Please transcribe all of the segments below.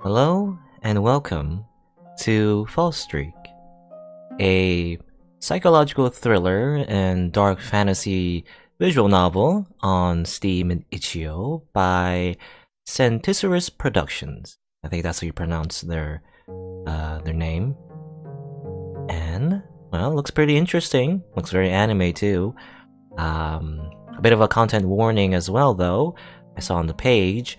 Hello and welcome to Fallstreak, a psychological thriller and dark fantasy visual novel on Steam and itch.io by Centicerise Productions. I think that's how you pronounce their name. And well, looks pretty interesting. Looks very anime too. A bit of a content warning as well, though. I saw on the page.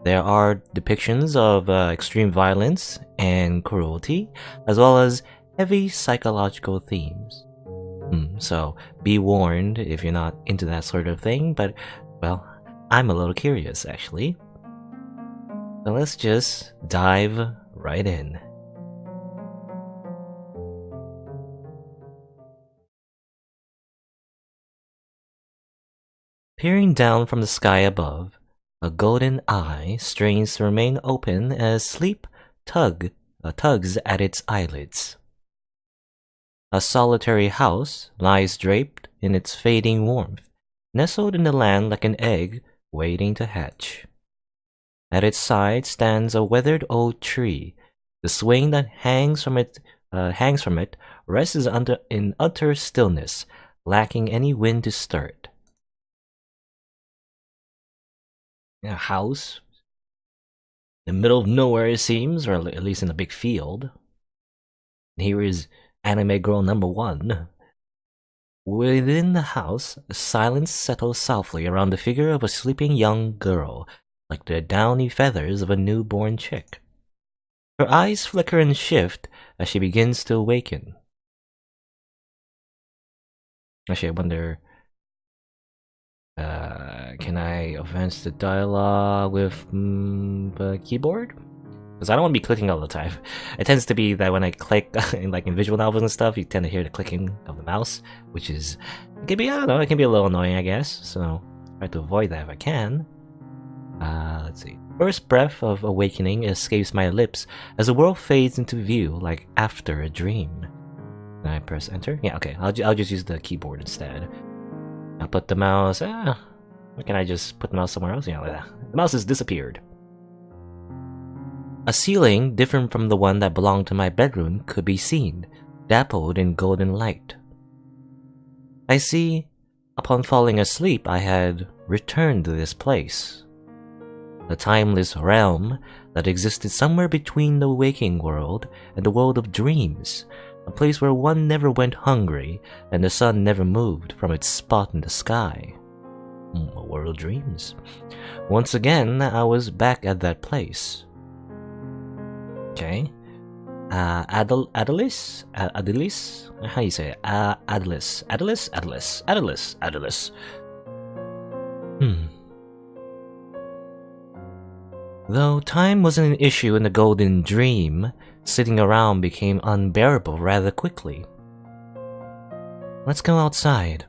There are depictions of extreme violence and cruelty, as well as heavy psychological themes. So be warned if you're not into that sort of thing, but, well, I'm a little curious actually. So let's just dive right in. Peering down from the sky above, a golden eye strains to remain open as sleep tugs at its eyelids. A solitary house lies draped in its fading warmth, nestled in the land like an egg waiting to hatch. At its side stands a weathered old tree. The swing that hangs from it rests in utter stillness, lacking any wind to stir it. A house in the middle of nowhere, it seems, or at least in a big field. And here is anime girl number 1. Within the house, silence settles softly around the figure of a sleeping young girl, like the downy feathers of a newborn chick. Her eyes flicker and shift as she begins to awaken. Actually, I wonder, can I advance the dialogue with the keyboard? Because I don't want to be clicking all the time. It tends to be that when I click, in visual novels and stuff, you tend to hear the clicking of the mouse, which is, it can be, I don't know, it can be a little annoying, I guess. So, try to avoid that if I can. Let's see. First breath of awakening escapes my lips as the world fades into view like after a dream. Can I press enter? Yeah, okay. I'll just use the keyboard instead. I'll put the mouse. Or can I just put the mouse somewhere else? Yeah, like that. The mouse has disappeared. A ceiling different from the one that belonged to my bedroom could be seen, dappled in golden light. I see, upon falling asleep, I had returned to this place. The timeless realm that existed somewhere between the waking world and the world of dreams, a place where one never went hungry and the sun never moved from its spot in the sky. A world of dreams. Once again, I was back at that place. Okay. Adelis? How do you say it? Adelis. Though time wasn't an issue in the golden dream, sitting around became unbearable rather quickly. Let's go outside.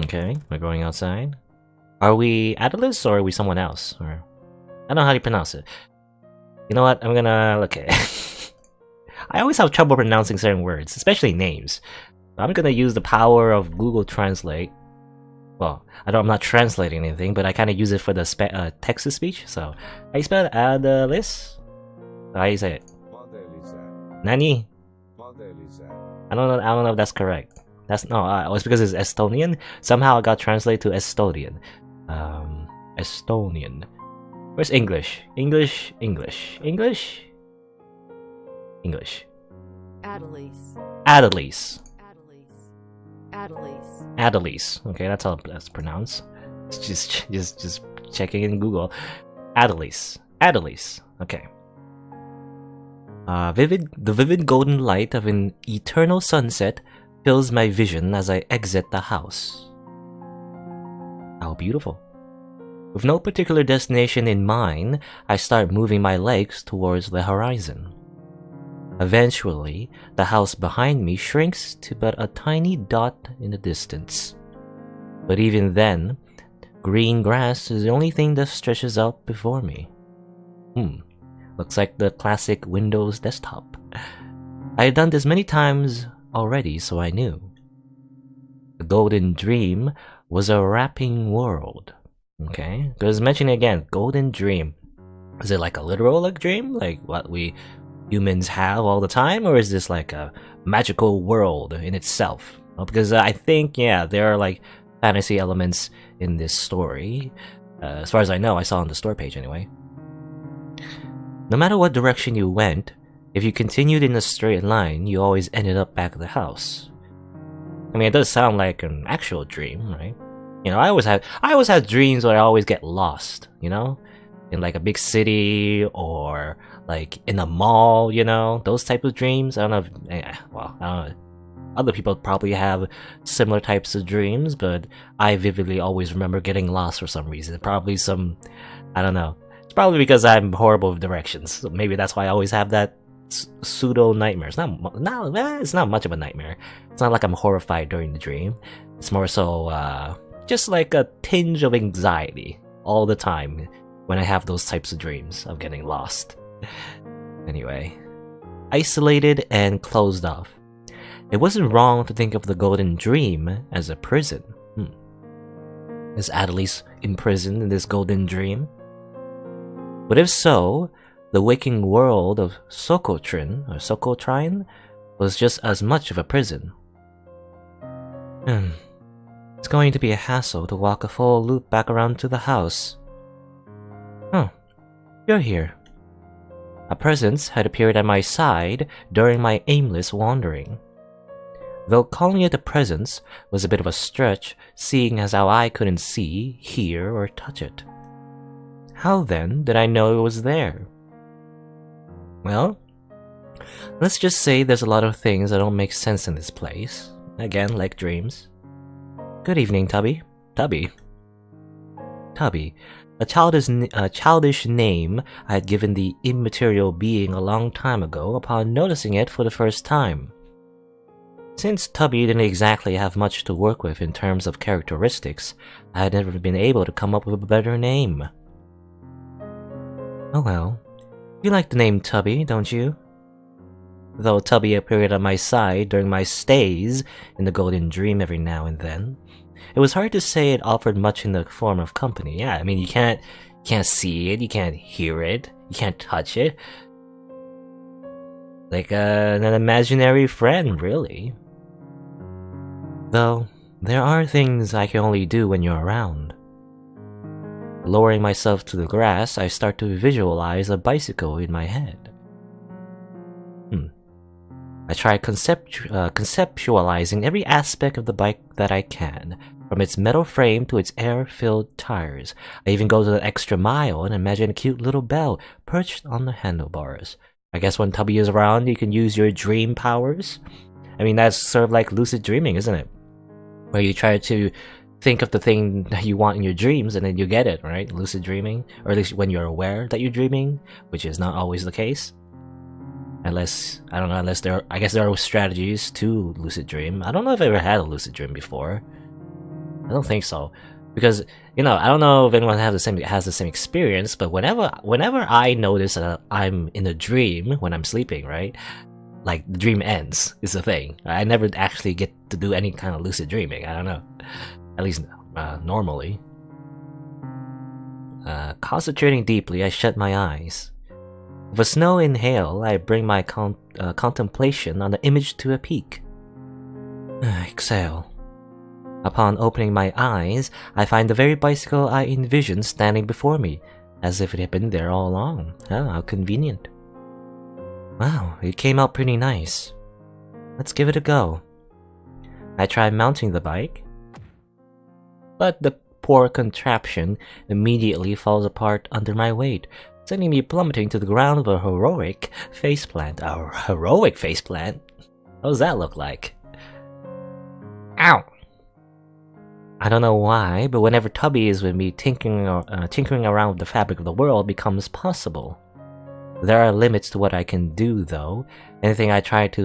Okay, we're going outside. Are we Adelis or are we someone else? Or I don't know how to pronounce it. You know what? I'm gonna look at it. I always have trouble pronouncing certain words, especially names. I'm gonna use the power of Google Translate. Well, I'm not translating anything, but I kind of use it for the text-to-speech. So, how you spell Adelis? How you say it? Nani? I don't know if that's correct. That's no. It's because it's Estonian. Somehow it got translated to Estonian. Estonian. Where's English? English. Adelise. Okay, that's how that's pronounced. Just checking in Google. Adelise. Okay. The vivid golden light of an eternal sunset fills my vision as I exit the house. How beautiful. With no particular destination in mind, I start moving my legs towards the horizon. Eventually, the house behind me shrinks to but a tiny dot in the distance. But even then, green grass is the only thing that stretches out before me. Looks like the classic Windows desktop. I had done this many times already, so I knew. The golden dream was a wrapping world. Okay, because mentioning again, golden dream. Is it like a literal like dream, like what we humans have all the time, or is this like a magical world in itself? Well, because I think, yeah, there are like fantasy elements in this story. As far as I know, I saw on the store page anyway. No matter what direction you went, if you continued in a straight line, you always ended up back at the house. I mean, it does sound like an actual dream, right? You know, I always have dreams where I always get lost, you know? In like a big city or like in a mall, you know? Those type of dreams. I don't know if, well, I don't know. Other people probably have similar types of dreams, but I vividly always remember getting lost for some reason. Probably some, I don't know. It's probably because I'm horrible with directions. So maybe that's why I always have that pseudo nightmare. It's not much of a nightmare. It's not like I'm horrified during the dream. It's more so just like a tinge of anxiety all the time when I have those types of dreams of getting lost. Anyway, isolated and closed off. It wasn't wrong to think of the Golden Dream as a prison. Is Adelise imprisoned in this golden dream? But if so, the waking world of Socotrine was just as much of a prison. It's going to be a hassle to walk a full loop back around to the house. Oh, you're here. A presence had appeared at my side during my aimless wandering. Though calling it a presence was a bit of a stretch, seeing as how I couldn't see, hear, or touch it. How then did I know it was there? Well, let's just say there's a lot of things that don't make sense in this place. Again, like dreams. Good evening, Tubby. Tubby, a childish name I had given the immaterial being a long time ago upon noticing it for the first time. Since Tubby didn't exactly have much to work with in terms of characteristics, I had never been able to come up with a better name. Oh well, you like the name Tubby, don't you? Though Tubby appeared at my side during my stays in the Golden Dream every now and then, it was hard to say it offered much in the form of company. Yeah, I mean, you can't see it, you can't hear it, you can't touch it. Like an imaginary friend, really. Though, there are things I can only do when you're around. Lowering myself to the grass, I start to visualize a bicycle in my head. I try conceptualizing every aspect of the bike that I can, from its metal frame to its air-filled tires. I even go to the extra mile and imagine a cute little bell perched on the handlebars. I guess when Tubby is around, you can use your dream powers? I mean, that's sort of like lucid dreaming, isn't it? Where you try to think of the thing that you want in your dreams and then you get it, right? Lucid dreaming. Or at least when you're aware that you're dreaming, which is not always the case. Unless, I don't know, I guess there are strategies to lucid dream. I don't know if I ever had a lucid dream before. I don't think so. Because, you know, I don't know if anyone has the same experience, but whenever I notice that I'm in a dream when I'm sleeping, right? Like, the dream ends, is the thing. I never actually get to do any kind of lucid dreaming, I don't know. At least, normally. Concentrating deeply, I shut my eyes. With a slow inhale, I bring my contemplation on the image to a peak. Exhale. Upon opening my eyes, I find the very bicycle I envisioned standing before me, as if it had been there all along. Oh, how convenient. Wow, it came out pretty nice. Let's give it a go. I try mounting the bike, but the poor contraption immediately falls apart under my weight, sending me plummeting to the ground with a heroic faceplant. A heroic faceplant? What does that look like? Ow! I don't know why, but whenever Tubby is with me, tinkering around with the fabric of the world becomes possible. There are limits to what I can do, though. Anything I try to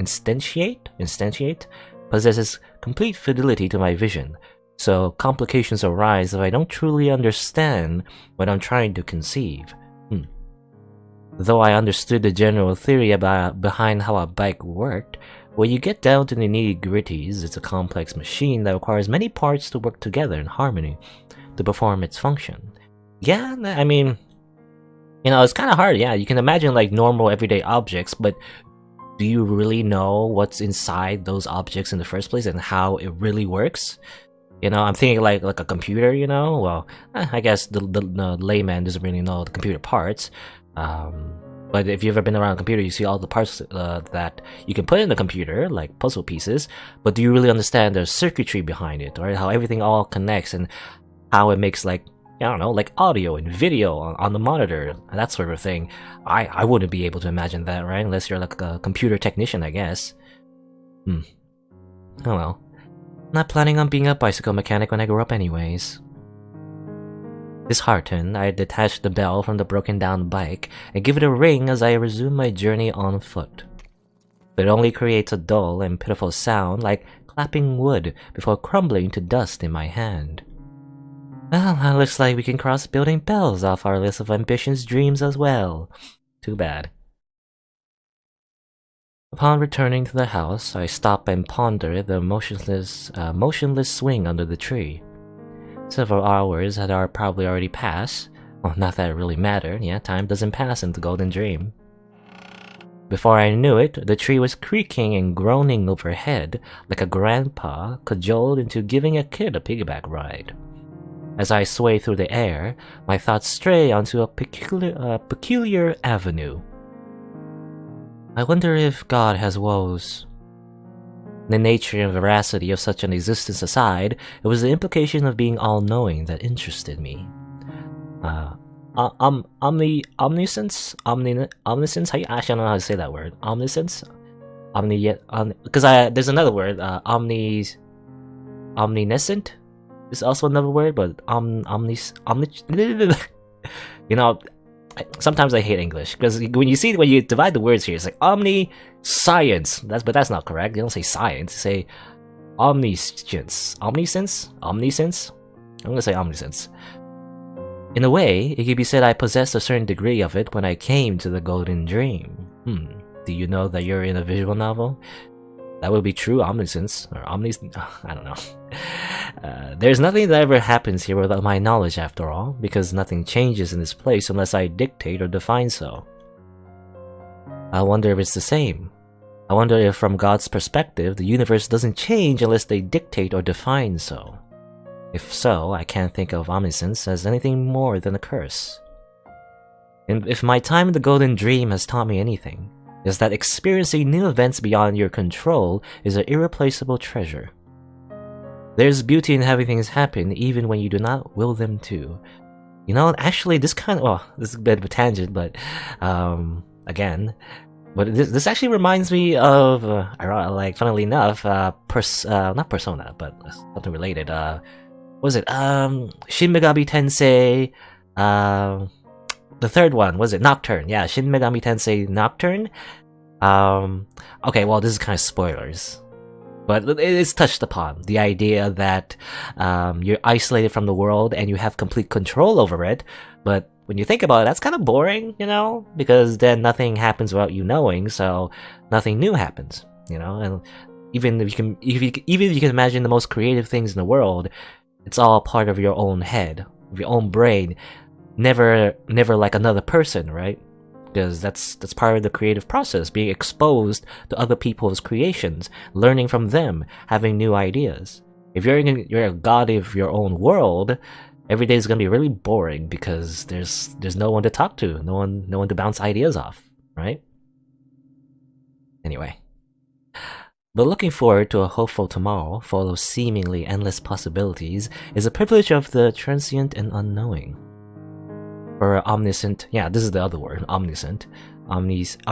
instantiate possesses complete fidelity to my vision, so complications arise if I don't truly understand what I'm trying to conceive. Though I understood the general theory behind how a bike worked, when you get down to the nitty-gritties, it's a complex machine that requires many parts to work together in harmony to perform its function. Yeah, I mean, you know, it's kind of hard. Yeah, you can imagine like normal everyday objects, but do you really know what's inside those objects in the first place and how it really works? You know, I'm thinking like a computer. You know, well, I guess the layman doesn't really know the computer parts. But if you've ever been around a computer, you see all the parts that you can put in the computer, like puzzle pieces. But do you really understand the circuitry behind it, or how everything all connects and how it makes like, I don't know, like audio and video on the monitor, that sort of thing? I wouldn't be able to imagine that, right? Unless you're like a computer technician, I guess. Oh well. Not planning on being a bicycle mechanic when I grow up anyways. Disheartened, I detached the bell from the broken down bike and give it a ring as I resume my journey on foot. But it only creates a dull and pitiful sound like clapping wood before crumbling to dust in my hand. Well, it looks like we can cross building bells off our list of ambitions dreams as well. Too bad. Upon returning to the house, I stop and ponder the motionless swing under the tree. Several hours had probably already passed. Well, not that it really mattered. Yeah, time doesn't pass in the Golden Dream. Before I knew it, the tree was creaking and groaning overhead like a grandpa cajoled into giving a kid a piggyback ride. As I sway through the air, my thoughts stray onto a peculiar avenue. I wonder if God has woes. The nature and veracity of such an existence aside, it was the implication of being all-knowing that interested me. Omniscience? Omniscience? I actually don't know how to say that word. Omniscience? Because there's another word, omniscient is also another word, but you know, sometimes I hate English because when you divide the words here, it's like omniscience. But that's not correct. You don't say science. You say omniscience. Omniscience. I'm gonna say omniscience. In a way, it could be said I possessed a certain degree of it when I came to the Golden Dream. Do you know that you're in a visual novel? That would be true omniscience or I don't know. There's nothing that ever happens here without my knowledge, after all, because nothing changes in this place unless I dictate or define so. I wonder if it's the same. I wonder if, from God's perspective, the universe doesn't change unless they dictate or define so. If so, I can't think of omniscience as anything more than a curse. And if my time in the Golden Dream has taught me anything, is that experiencing new events beyond your control is an irreplaceable treasure. There's beauty in having things happen even when you do not will them to. You know, actually, this is a bit of a tangent, but again, but this actually reminds me of, like, funnily enough, not Persona, but something related. What was it? Shin Megami Tensei, the third one, was it Nocturne? Yeah, Shin Megami Tensei Nocturne. Okay, well, this is kind of spoilers. But it is touched upon, the idea that you're isolated from the world and you have complete control over it. But when you think about it, that's kind of boring, you know? Because then nothing happens without you knowing, so nothing new happens, you know? And even if you can imagine the most creative things in the world, it's all part of your own head, of your own brain. Never like another person, right? Because that's part of the creative process, being exposed to other people's creations, learning from them, having new ideas. If you're a god of your own world, every day is gonna be really boring because there's no one to talk to, no one to bounce ideas off, right? Anyway. But looking forward to a hopeful tomorrow full of seemingly endless possibilities is a privilege of the transient and unknowing. Or omniscient, yeah, this is the other word, omniscient. Omniscient?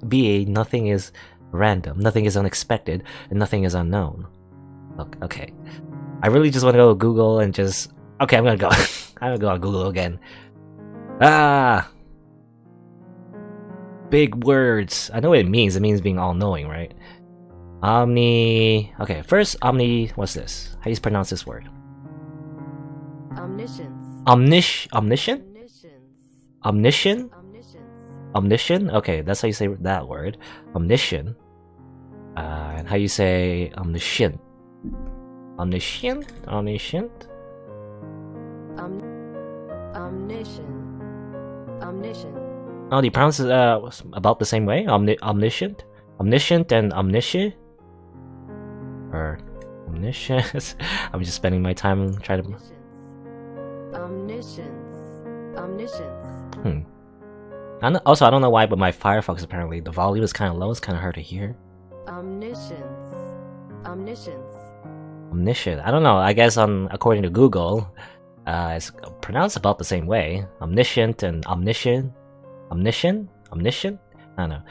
BA, nothing is random, nothing is unexpected, and nothing is unknown. Okay. I really just want to go to Google and just... Okay, I'm gonna go. I'm gonna go on Google again. Big words. I know what it means. It means being all-knowing, right? Okay, first, what's this? How do you pronounce this word? Omniscience. Omniscient? Omniscient? Omniscient? Okay, that's how you say that word. Omniscient. And how you say omniscient? Omniscient? Omniscient? Omniscient. Omniscient. Oh, do you pronounce it about the same way? Omniscient? Omniscient and omniscient? Or omniscient? I'm just spending my time trying to... Omniscience. Omniscience. Also, I don't know why, but my Firefox apparently, the volume is kind of low, it's kind of hard to hear. Omniscience. Omniscience. Omniscient. I don't know, I guess according to Google, it's pronounced about the same way. Omniscient and omniscient? Omniscient? Omniscient? I don't know.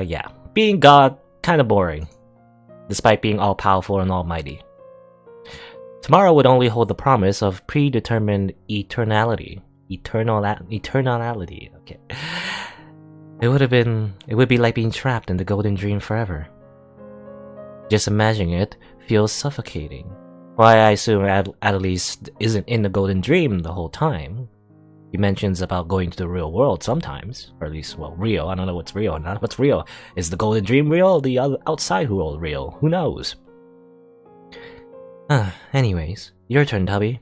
Yeah. Being God, kinda boring. Despite being all-powerful and almighty. Tomorrow would only hold the promise of predetermined eternality. Eternality, okay. It would be like being trapped in the golden dream forever. Just imagining it feels suffocating. Why, I assume Adelise isn't in the golden dream the whole time. He mentions about going to the real world sometimes, or at least, well, real. I don't know what's real or not. What's real? Is the golden dream real or the outside world real? Who knows? Anyways, your turn, Tubby.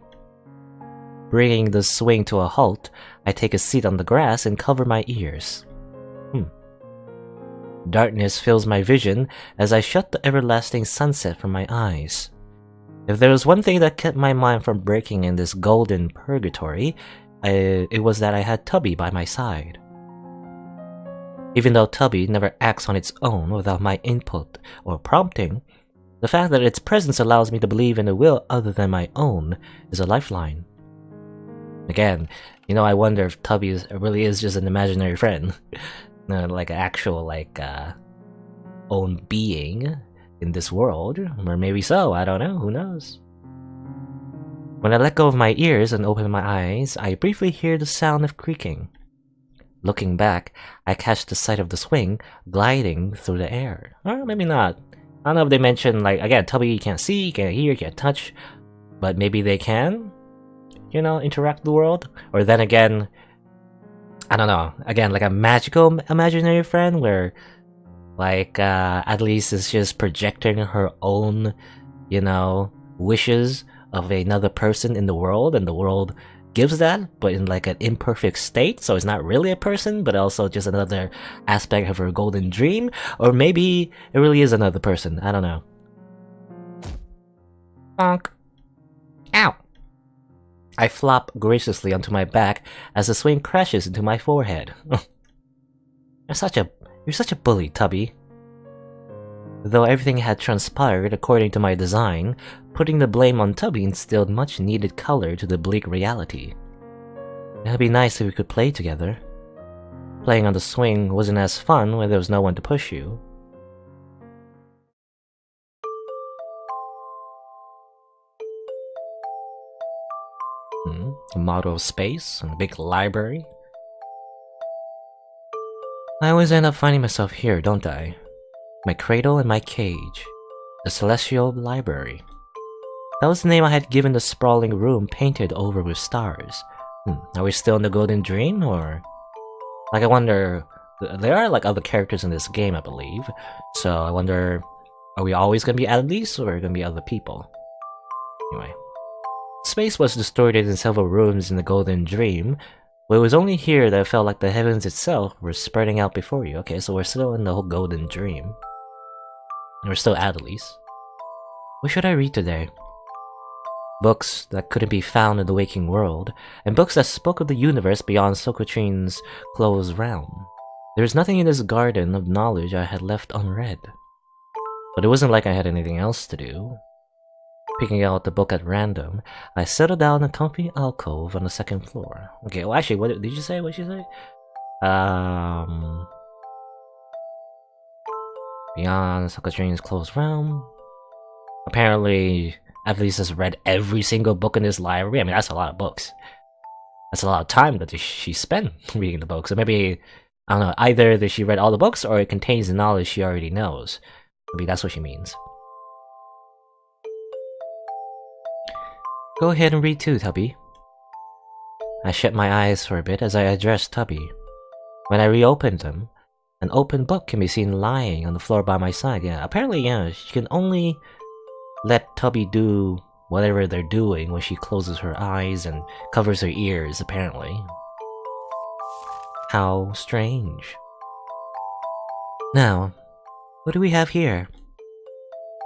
Bringing the swing to a halt, I take a seat on the grass and cover my ears. Darkness fills my vision as I shut the everlasting sunset from my eyes. If there was one thing that kept my mind from breaking in this golden purgatory, it was that I had Tubby by my side. Even though Tubby never acts on its own without my input or prompting, the fact that its presence allows me to believe in a will other than my own is a lifeline. Again, I wonder if Tubby really is just an imaginary friend. Like an actual, own being in this world. Or maybe so, I don't know, who knows? When I let go of my ears and open my eyes, I briefly hear the sound of creaking. Looking back, I catch the sight of the swing gliding through the air. Or maybe not. I don't know if they mention, again, Tubby can't see, can't hear, can't touch, but maybe they can, interact with the world. Or then again, I don't know, again, like a magical imaginary friend where, Adelise is just projecting her own, wishes of another person in the world, and the world gives that, but in an imperfect state, so it's not really a person, but also just another aspect of her golden dream, or maybe it really is another person, I don't know. Bonk. Ow! I flop graciously onto my back as the swing crashes into my forehead. You're such a bully, Tubby. Though everything had transpired according to my design, putting the blame on Tubby instilled much needed color to the bleak reality. It'd be nice if we could play together. Playing on the swing wasn't as fun when there was no one to push you. A model of space and a big library. I always end up finding myself here, don't I? My cradle and my cage. The Celestial Library. That was the name I had given the sprawling room painted over with stars. Are we still in the golden dream, or... I wonder... There are, other characters in this game, I believe. So, I wonder... Are we always gonna be Adelise, or gonna be other people? Anyway. Space was distorted in several rooms in the golden dream, but it was only here that it felt like the heavens itself were spreading out before you. Okay, so we're still in the whole golden dream. And we're still Adelise. What should I read today? Books that couldn't be found in the waking world, and books that spoke of the universe beyond Socotrine's closed realm. There was nothing in this garden of knowledge I had left unread. But it wasn't like I had anything else to do. Picking out the book at random, I settled down in a comfy alcove on the second floor. Okay, well actually, what did you say? What did you say? Beyond Socotrine's closed realm. Apparently, Adelise has read every single book in this library. I mean, that's a lot of books. That's a lot of time that she spent reading the books. So maybe, I don't know, either that she read all the books or it contains the knowledge she already knows. Maybe that's what she means. Go ahead and read too, Tubby. I shut my eyes for a bit as I addressed Tubby. When I reopened them, An open book can be seen lying on the floor by my side. Yeah, apparently, yeah, she can only let Tubby do whatever they're doing when she closes her eyes and covers her ears, apparently. How strange. Now, what do we have here?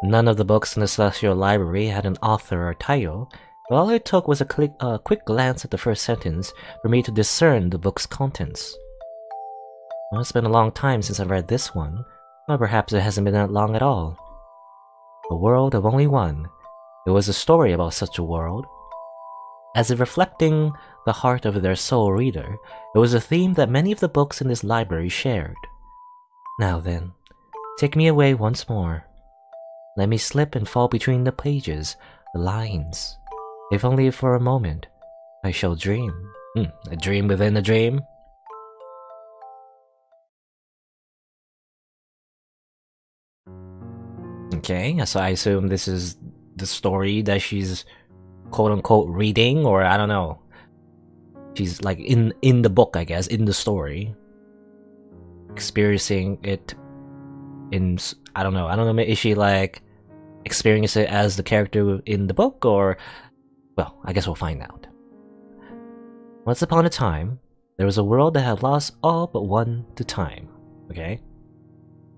None of the books in the Celestial Library had an author or title, but all it took was a quick glance at the first sentence for me to discern the book's contents. Well, it's been a long time since I've read this one, or perhaps it hasn't been that long at all. A world of only one. It was a story about such a world. As if reflecting the heart of their sole reader, it was a theme that many of the books in this library shared. Now then, take me away once more. Let me slip and fall between the pages, the lines. If only for a moment, I shall dream. A dream within a dream? Okay, so I assume this is the story that she's quote-unquote reading, or I don't know. She's like in the book, I guess, in the story. Experiencing it in, I don't know, is she like experiencing it as the character in the book, or, well, I guess we'll find out. Once upon a time, there was a world that had lost all but one to time, okay?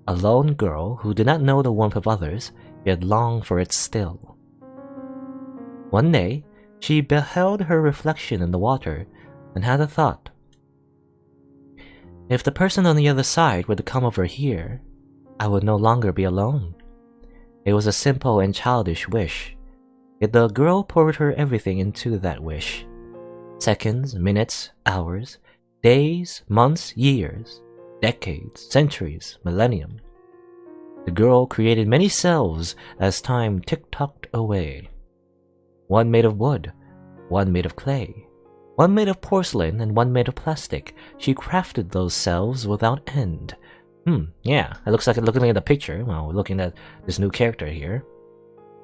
A lone girl who did not know the warmth of others, yet longed for it still. One day, she beheld her reflection in the water and had a thought. If the person on the other side were to come over here, I would no longer be alone. It was a simple and childish wish, yet the girl poured her everything into that wish. Seconds, minutes, hours, days, months, years, decades, centuries, millennium. The girl created many selves as time tick-tocked away. One made of wood, one made of clay, one made of porcelain, and one made of plastic. She crafted those selves without end. Yeah, it looks like looking at the picture. Well, we're looking at this new character here.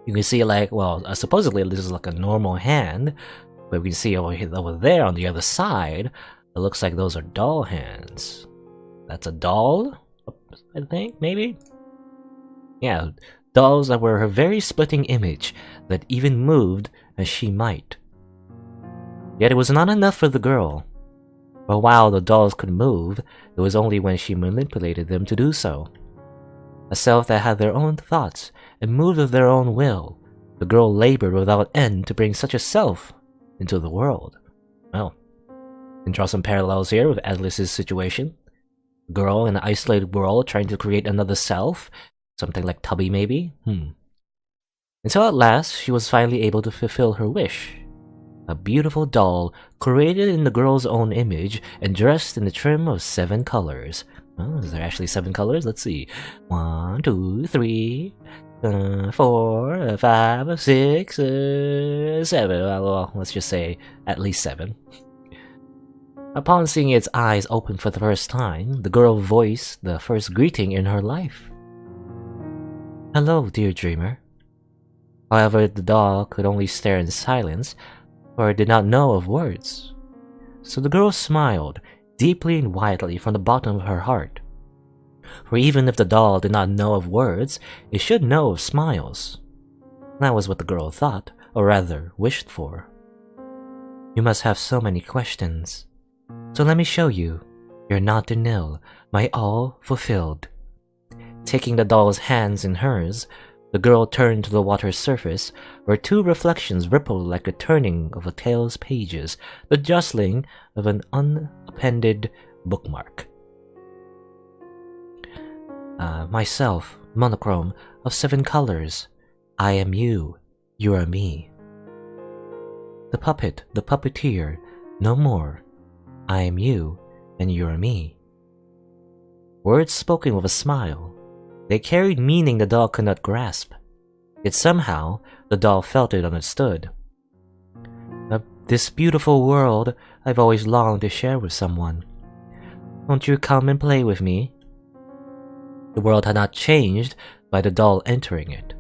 You can see, like, well, supposedly this is like a normal hand, but we can see over there on the other side, it looks like those are doll hands. That's a doll, I think, maybe? Yeah, dolls that were her very splitting image that even moved as she might. Yet it was not enough for the girl. For while the dolls could move, it was only when she manipulated them to do so. A self that had their own thoughts and moved of their own will, the girl labored without end to bring such a self into the world. Well, you can draw some parallels here with Atlas's situation. A girl in an isolated world trying to create another self, something like Tubby maybe? Until at last, she was finally able to fulfill her wish. A beautiful doll created in the girl's own image and dressed in the trim of 7 colors. Oh, is there actually 7 colors? Let's see. 1, 2, 3, 4, 5, 6, 7. Well, let's just say at least 7. Upon seeing its eyes open for the first time, the girl voiced the first greeting in her life. Hello, dear dreamer. However, the doll could only stare in silence, for it did not know of words. So the girl smiled, deeply and widely from the bottom of her heart. For even if the doll did not know of words, it should know of smiles. That was what the girl thought, or rather, wished for. You must have so many questions. So let me show you. You're not the nil, my all fulfilled. Taking the doll's hands in hers, the girl turned to the water's surface, where 2 reflections rippled like a turning of a tale's pages, the jostling of an unappended bookmark. Myself, monochrome, of 7 colors. I am you, you are me. The puppet, the puppeteer, no more. I am you, and you are me. Words spoken with a smile. They carried meaning the doll could not grasp. Yet somehow, the doll felt it understood. This beautiful world I've always longed to share with someone. Won't you come and play with me? The world had not changed by the doll entering it.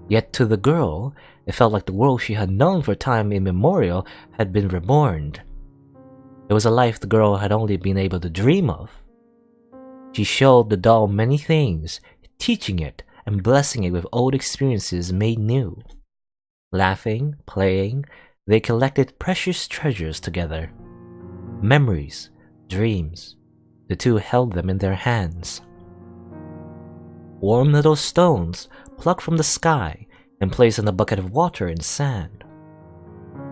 Yet to the girl, it felt like the world she had known for time immemorial had been reborn. It was a life the girl had only been able to dream of. She showed the doll many things, teaching it and blessing it with old experiences made new. Laughing, playing, they collected precious treasures together. Memories, dreams. The two held them in their hands. Warm little stones plucked from the sky and placed in a bucket of water and sand.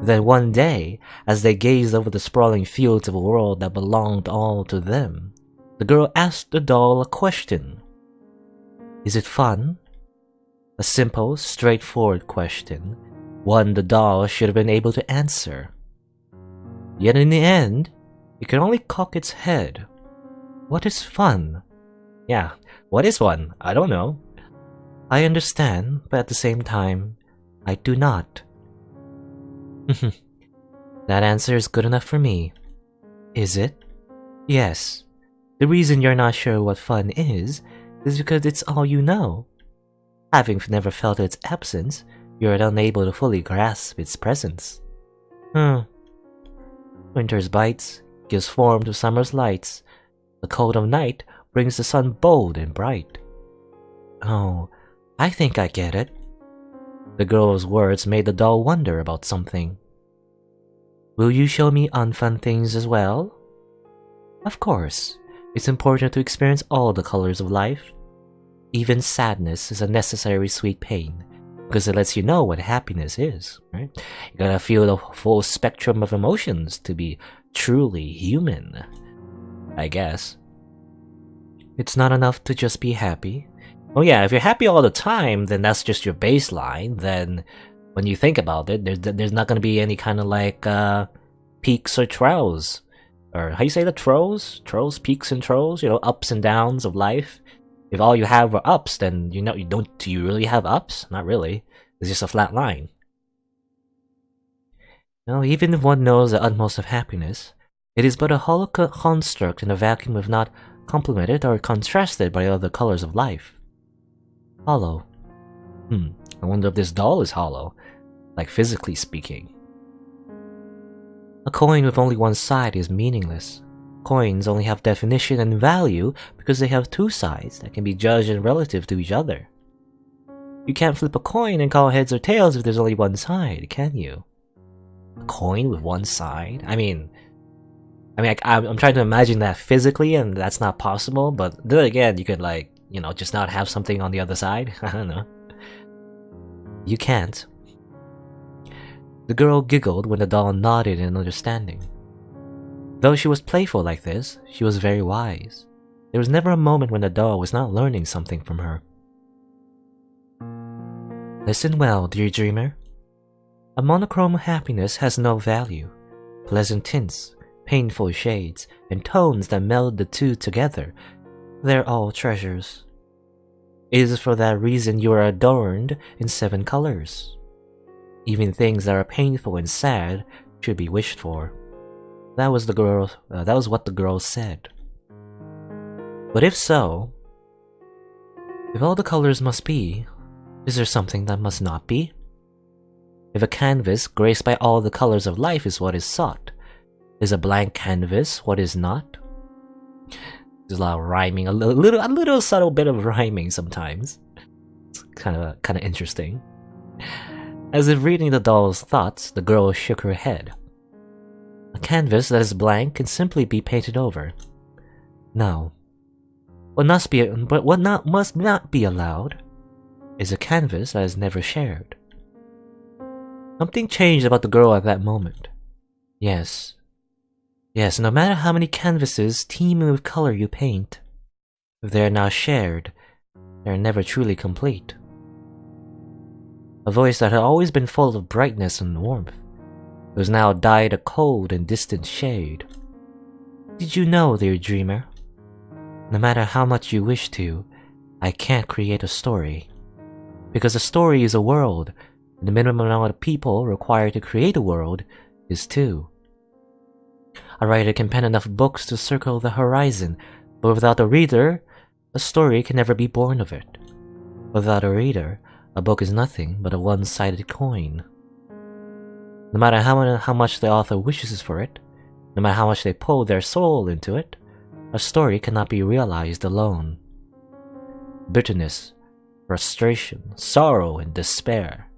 Then one day, as they gazed over the sprawling fields of a world that belonged all to them, the girl asked the doll a question. Is it fun? A simple, straightforward question, one the doll should have been able to answer. Yet in the end, it could only cock its head. What is fun? Yeah, what is fun? I don't know. I understand, but at the same time, I do not. That answer is good enough for me. Is it? Yes. The reason you're not sure what fun is because it's all you know. Having never felt its absence, you're unable to fully grasp its presence. Winter's bites gives form to summer's lights. The cold of night brings the sun bold and bright. Oh, I think I get it. The girl's words made the doll wonder about something. Will you show me unfun things as well? Of course. It's important to experience all the colors of life. Even sadness is a necessary sweet pain, because it lets you know what happiness is, right? You gotta feel the full spectrum of emotions to be truly human, I guess. It's not enough to just be happy. Oh yeah, if you're happy all the time, then that's just your baseline. Then when you think about it, there's not gonna be any kind of like peaks or troughs. Or how you say that? Trolls? Trolls, peaks and trolls, ups and downs of life. If all you have are ups, then do you really have ups? Not really. It's just a flat line. Even if one knows the utmost of happiness, it is but a hollow construct in a vacuum if not complemented or contrasted by the other colors of life. Hollow. I wonder if this doll is hollow, like physically speaking. A coin with only one side is meaningless. Coins only have definition and value because they have two sides that can be judged and relative to each other. You can't flip a coin and call heads or tails if there's only one side, can you? A coin with one side? I'm trying to imagine that physically, and that's not possible, but then again, you could just not have something on the other side. I don't know. You can't. The girl giggled when the doll nodded in understanding. Though she was playful like this, she was very wise. There was never a moment when the doll was not learning something from her. Listen well, dear dreamer. A monochrome happiness has no value. Pleasant tints, painful shades, and tones that meld the two together, they're all treasures. It is for that reason you are adorned in 7 colors. Even things that are painful and sad should be wished for. That was what the girl said. But if so, if all the colors must be, is there something that must not be? If a canvas graced by all the colors of life is what is sought, is a blank canvas what is not? There's a lot of rhyming, a little subtle bit of rhyming sometimes. It's kind of interesting. As if reading the doll's thoughts, the girl shook her head. A canvas that is blank can simply be painted over. No. What must not be allowed is a canvas that is never shared. Something changed about the girl at that moment. Yes, no matter how many canvases teeming with color you paint, if they are now shared, they are never truly complete. A voice that had always been full of brightness and warmth was now dyed a cold and distant shade. Did you know, dear dreamer? No matter how much you wish to, I can't create a story. Because a story is a world, and the minimum amount of people required to create a world is 2. A writer can pen enough books to circle the horizon, but without a reader, a story can never be born of it. Without a reader, a book is nothing but a one-sided coin. No matter how much the author wishes for it, no matter how much they pour their soul into it, a story cannot be realized alone. Bitterness, frustration, sorrow, and despair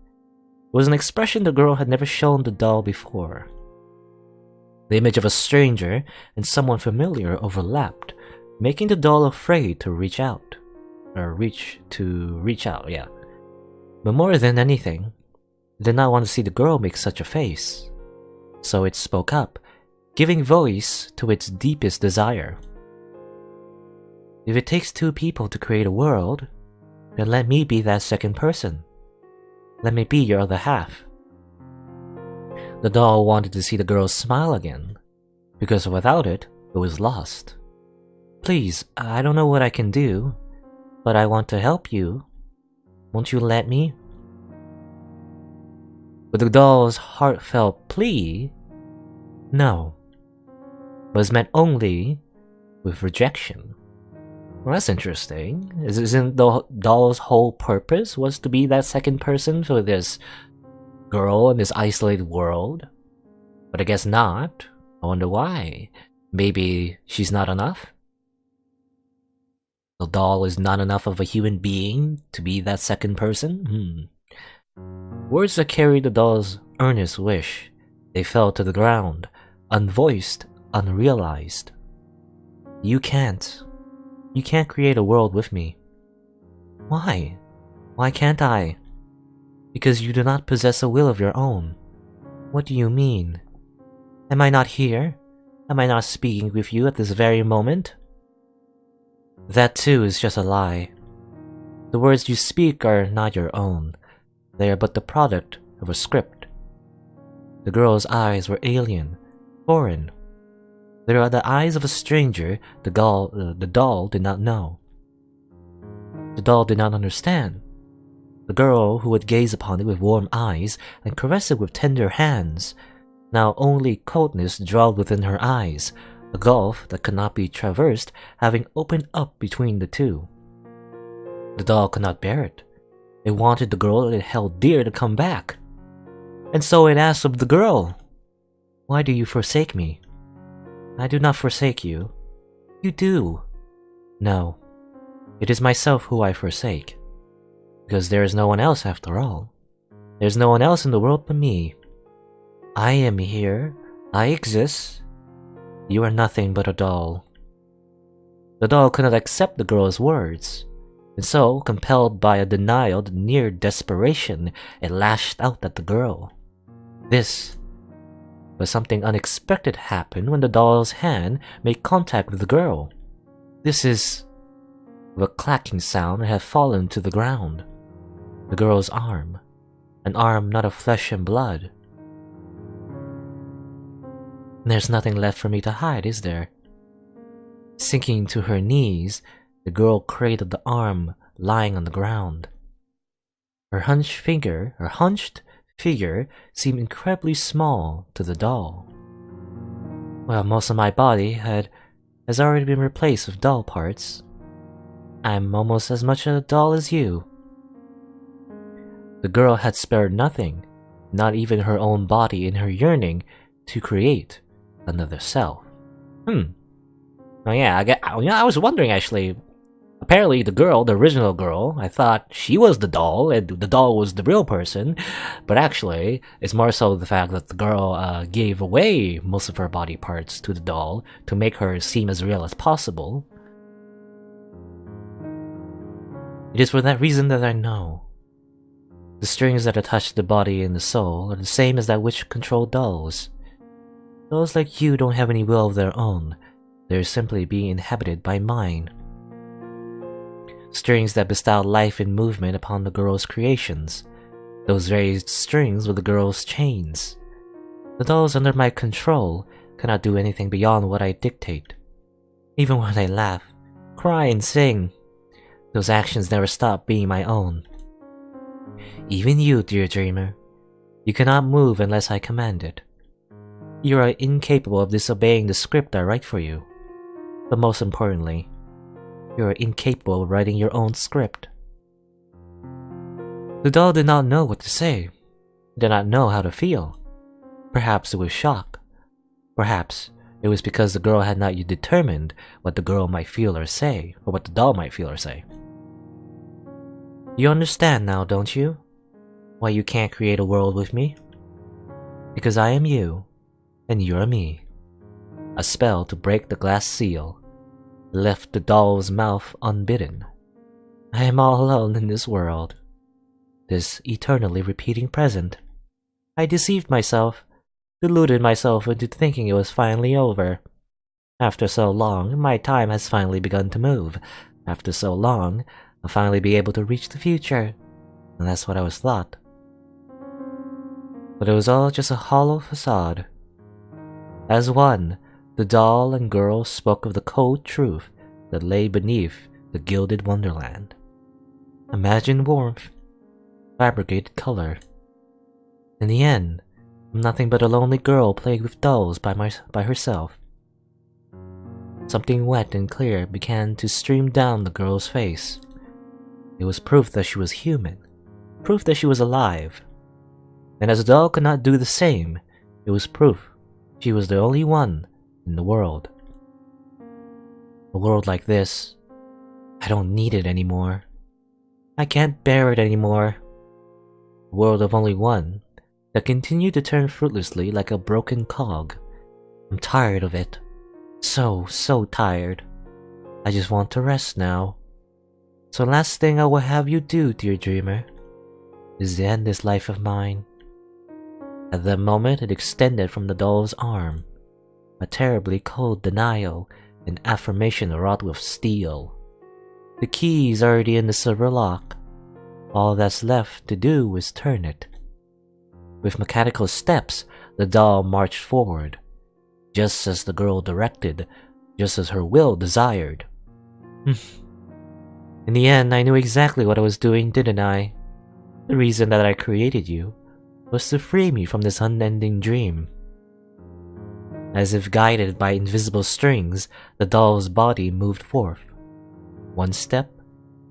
was an expression the girl had never shown the doll before. The image of a stranger and someone familiar overlapped, making the doll afraid to reach out. Reach out, yeah. But more than anything, it did not want to see the girl make such a face. So it spoke up, giving voice to its deepest desire. If it takes two people to create a world, then let me be that second person. Let me be your other half. The doll wanted to see the girl smile again, because without it, it was lost. Please, I don't know what I can do, but I want to help you. Won't you let me? But the doll's heartfelt plea, no, was met only with rejection. Well, that's interesting. Isn't the doll's whole purpose was to be that second person for this girl in this isolated world? But I guess not. I wonder why. Maybe she's not enough? The doll is not enough of a human being to be that second person? Words that carried the doll's earnest wish, they fell to the ground, unvoiced, unrealized. You can't create a world with me. Why? Why can't I? Because you do not possess a will of your own. What do you mean? Am I not here? Am I not speaking with you at this very moment? That too is just a lie. The words you speak are not your own. They are but the product of a script. The girl's eyes were alien, foreign. They were the eyes of a stranger the doll did not know. The doll did not understand. The girl who would gaze upon it with warm eyes and caress it with tender hands, now only coldness dwelled within her eyes, a gulf that could not be traversed having opened up between the two. The doll could not bear it. It wanted the girl it held dear to come back. And so it asked of the girl, "Why do you forsake me?" "I do not forsake you." "You do." "No, it is myself who I forsake. Because there is no one else after all. There is no one else in the world but me. I am here. I exist. You are nothing but a doll." The doll could not accept the girl's words, and so, compelled by a denial that neared desperation, it lashed out at the girl. But something unexpected happened when the doll's hand made contact with the girl. With a clacking sound, it had fallen to the ground. The girl's arm. An arm not of flesh and blood. There's nothing left for me to hide, is there? Sinking to her knees, the girl cradled the arm lying on the ground. Her hunched figure seemed incredibly small to the doll. Well, most of my body has already been replaced with doll parts. I'm almost as much a doll as you. The girl had spared nothing, not even her own body in her yearning to create another self. Oh yeah, I was wondering actually. Apparently the original girl, I thought she was the doll and the doll was the real person, but actually it's more so the fact that the girl gave away most of her body parts to the doll to make her seem as real as possible. It is for that reason that I know. The strings that attach the body and the soul are the same as that which control dolls. Dolls like you don't have any will of their own. They're simply being inhabited by mine. Strings that bestow life and movement upon the girl's creations. Those very strings were the girl's chains. The dolls under my control cannot do anything beyond what I dictate. Even when I laugh, cry, and sing, those actions never stop being my own. Even you, dear dreamer, you cannot move unless I command it. You are incapable of disobeying the script I write for you. But most importantly, you are incapable of writing your own script. The doll did not know what to say, did not know how to feel. Perhaps it was shock. Perhaps It was because the girl had not yet determined what the girl might feel or say, or what the doll might feel or say. You understand now, don't you? Why you can't create a world with me? Because I am you, and you're me. A spell to break the glass seal left the doll's mouth unbidden. I am all alone in this world, this eternally repeating present. I deceived myself, deluded myself into thinking it was finally over. After so long, my time has finally begun to move. After so long, I'll finally be able to reach the future. And that's what I was thought. But it was all just a hollow facade. As one, the doll and girl spoke of the cold truth that lay beneath the gilded wonderland. Imagined warmth, fabricated color. In the end, I'm nothing but a lonely girl plagued with dolls by herself. Something wet and clear began to stream down the girl's face. It was proof that she was human, proof that she was alive. And as the doll could not do the same, it was proof she was the only one in the world. A world like this, I don't need it anymore. I can't bear it anymore. A world of only one that continued to turn fruitlessly like a broken cog. I'm tired of it. So tired. I just want to rest now. So last thing I will have you do, dear dreamer, is to end this life of mine. At that moment it extended from the doll's arm, a terribly cold denial and affirmation wrought with steel. The key is already in the silver lock. All that's left to do is turn it. With mechanical steps, the doll marched forward, just as the girl directed, just as her will desired. In the end, I knew exactly what I was doing, didn't I? The reason that I created you was to free me from this unending dream. As if guided by invisible strings, the doll's body moved forth. One step,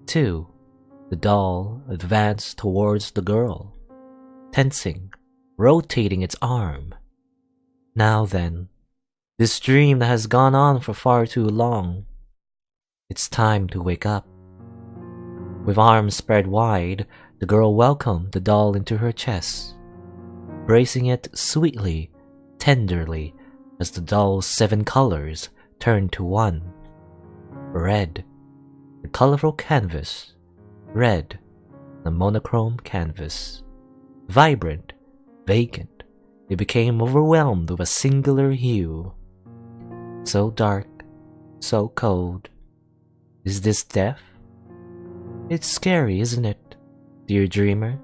two, the doll advanced towards the girl, tensing, rotating its arm. Now then, this dream that has gone on for far too long, it's time to wake up. With arms spread wide, the girl welcomed the doll into her chest, bracing it sweetly, tenderly, as the doll's 7 colors turned to one. Red, the colorful canvas. Red, the monochrome canvas. Vibrant, vacant, it became overwhelmed with a singular hue. So dark, so cold. Is this death? It's scary, isn't it, dear dreamer?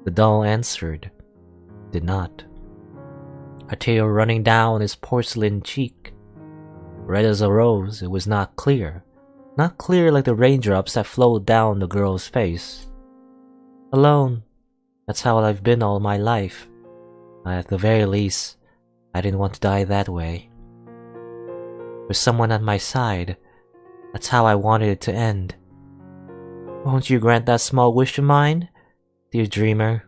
The doll answered, did not. A tear running down his porcelain cheek. Red as a rose, it was not clear like the raindrops that flowed down the girl's face. Alone, that's how I've been all my life. At the very least, I didn't want to die that way. With someone at my side, that's how I wanted it to end. Won't you grant that small wish of mine, dear dreamer?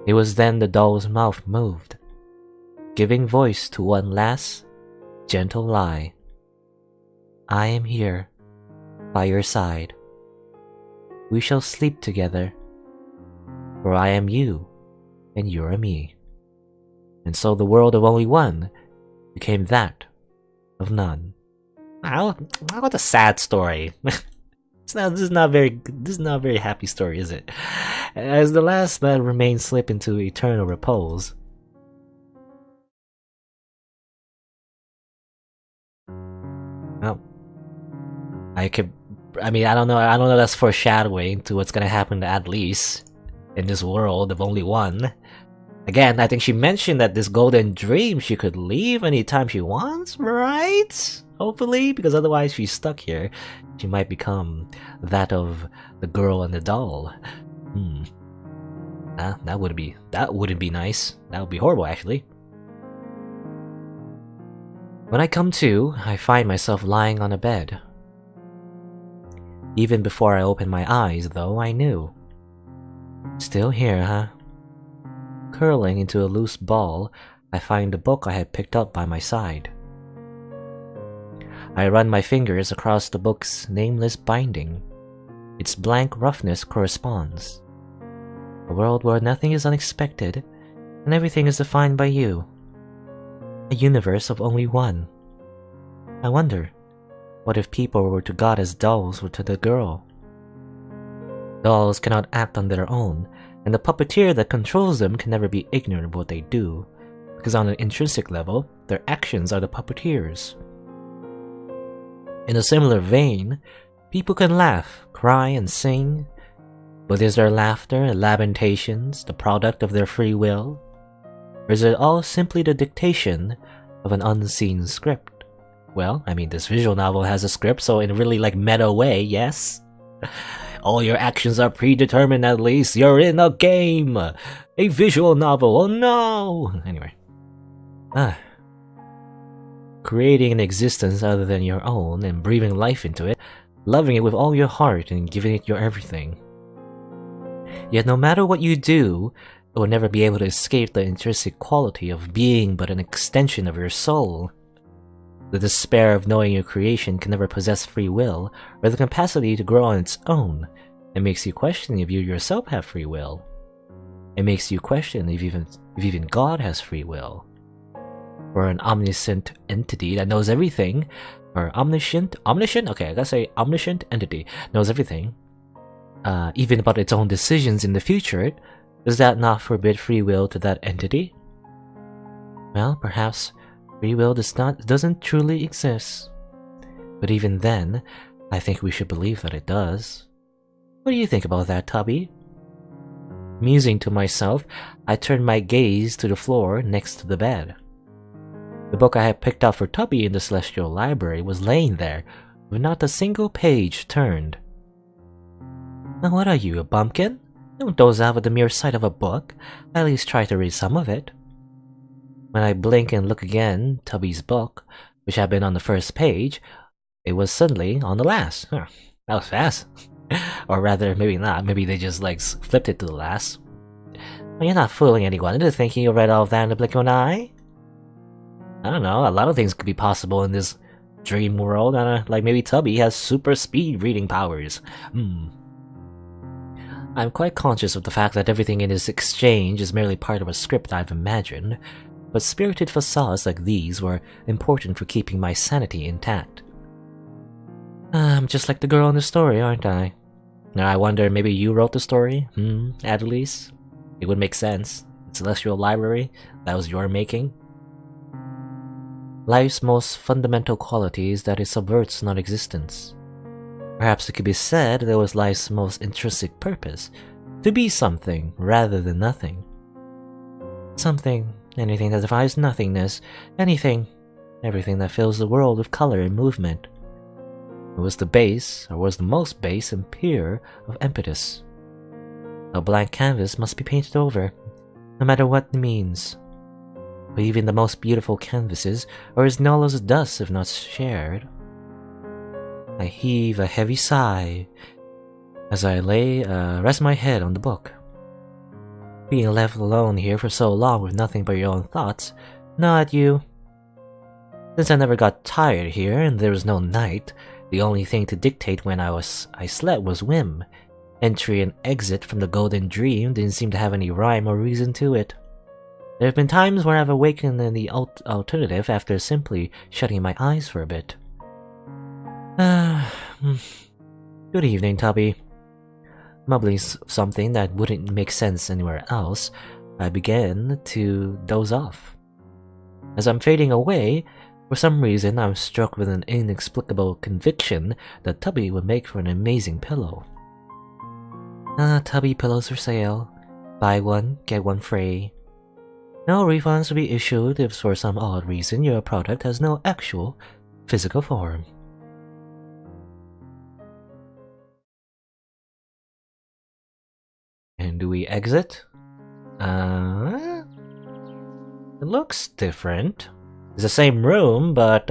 It was then the doll's mouth moved, giving voice to one last, gentle lie. I am here, by your side. We shall sleep together, for I am you, and you're me. And so the world of only one became that of none. Wow, what a sad story. This is not a very happy story, is it? As the last that remains slip into eternal repose. Well, I don't know that's foreshadowing to what's gonna happen to Adlise in this world of only one. Again, I think she mentioned that this golden dream she could leave anytime she wants, right? Hopefully, because otherwise she's stuck here. She might become that of the girl and the doll. That wouldn't be nice. That would be horrible, actually. When I come to, I find myself lying on a bed. Even before I opened my eyes, though, I knew. Still here, huh? Curling into a loose ball, I find the book I had picked up by my side. I run my fingers across the book's nameless binding. Its blank roughness corresponds. A world where nothing is unexpected, and everything is defined by you. A universe of only one. I wonder, what if people were to God as dolls were to the girl? Dolls cannot act on their own, and the puppeteer that controls them can never be ignorant of what they do, because on an intrinsic level, their actions are the puppeteer's. In a similar vein, people can laugh, cry, and sing, but is their laughter and lamentations the product of their free will? Or is it all simply the dictation of an unseen script? Well, I mean, this visual novel has a script, so in a really meta way, yes? All your actions are predetermined at least, you're in a game! A visual novel, oh no! Anyway. Creating an existence other than your own and breathing life into it, loving it with all your heart and giving it your everything. Yet no matter what you do, it will never be able to escape the intrinsic quality of being but an extension of your soul. The despair of knowing your creation can never possess free will or the capacity to grow on its own. It makes you question if you yourself have free will. It makes you question if even God has free will. Or an omniscient entity that knows everything, or omniscient? Okay, I gotta say omniscient entity knows everything, even about its own decisions in the future. Does that not forbid free will to that entity? Well, perhaps free will doesn't truly exist. But even then, I think we should believe that it does. What do you think about that, Tubby? Musing to myself, I turned my gaze to the floor next to the bed. The book I had picked up for Tubby in the Celestial Library was laying there, with not a single page turned. Now what are you, a bumpkin? Don't doze out at the mere sight of a book. At least try to read some of it. When I blink and look again, Tubby's book, which had been on the first page, it was suddenly on the last. That was fast. Or rather, maybe not. Maybe they just flipped it to the last. Well, you're not fooling anyone into thinking you read all of that in the blink of an eye. I don't know, a lot of things could be possible in this dream world. Like maybe Tubby has super speed reading powers. I'm quite conscious of the fact that everything in this exchange is merely part of a script I've imagined, but spirited facades like these were important for keeping my sanity intact. I'm just like the girl in the story, aren't I? Now I wonder, maybe you wrote the story? Adelise? It would make sense. Celestial Library? That was your making? Life's most fundamental quality is that it subverts non-existence. Perhaps it could be said that it was life's most intrinsic purpose, to be something rather than nothing. Something, anything that defies nothingness, anything, everything that fills the world with color and movement. It was the base, or was the most base and pure of impetus. A blank canvas must be painted over, no matter what it means. But even the most beautiful canvases are as null as dust if not shared. I heave a heavy sigh as I rest my head on the book. Being left alone here for so long with nothing but your own thoughts, not you. Since I never got tired here and there was no night, the only thing to dictate when I slept was whim. Entry and exit from the golden dream didn't seem to have any rhyme or reason to it. There have been times where I've awakened in the alternative after simply shutting my eyes for a bit. Good evening, Tubby. Mumbling something that wouldn't make sense anywhere else, I began to doze off. As I'm fading away, for some reason I'm struck with an inexplicable conviction that Tubby would make for an amazing pillow. Tubby pillows for sale. Buy one, get one free. No refunds will be issued if for some odd reason your product has no actual physical form. And do we exit? It looks different. It's the same room, but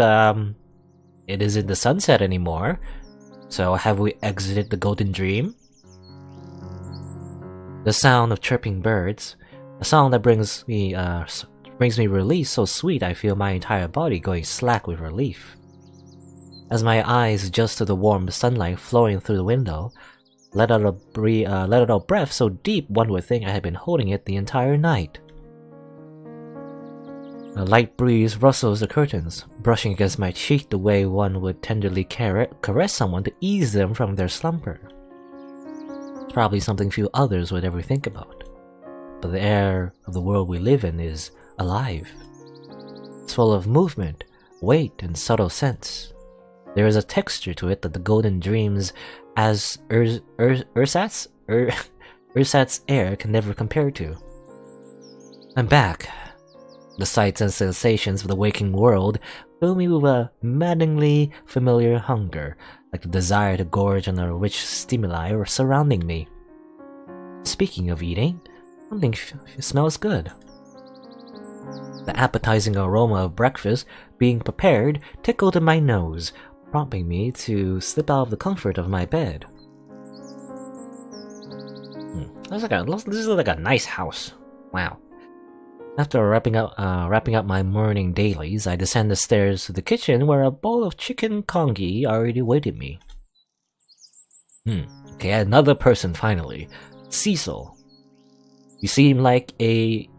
it isn't the sunset anymore. So have we exited the golden dream? The sound of chirping birds, a sound that brings me brings me release so sweet I feel my entire body going slack with relief. As my eyes adjust to the warm sunlight flowing through the window, let out a breath so deep one would think I had been holding it the entire night. A light breeze rustles the curtains, brushing against my cheek the way one would tenderly caress someone to ease them from their slumber. It's probably something few others would ever think about, but the air of the world we live in is alive. It's full of movement, weight, and subtle scents. There is a texture to it that the golden dreams as Ursat's air can never compare to. I'm back. The sights and sensations of the waking world fill me with a maddeningly familiar hunger, like the desire to gorge on the rich stimuli surrounding me. Speaking of eating, something smells good. The appetizing aroma of breakfast being prepared tickled in my nose, prompting me to slip out of the comfort of my bed. This is like a nice house. Wow. After wrapping up my morning dailies, I descend the stairs to the kitchen where a bowl of chicken congee already waited me. Okay, another person finally. Cecil. You seem like a